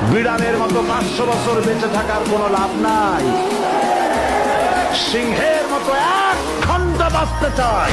বিড়ালের মতো 500 বছর বেঁচে থাকার কোনো লাভ নাই। সিংহের মতো 1 ঘন্টা বাঁচতে চাই।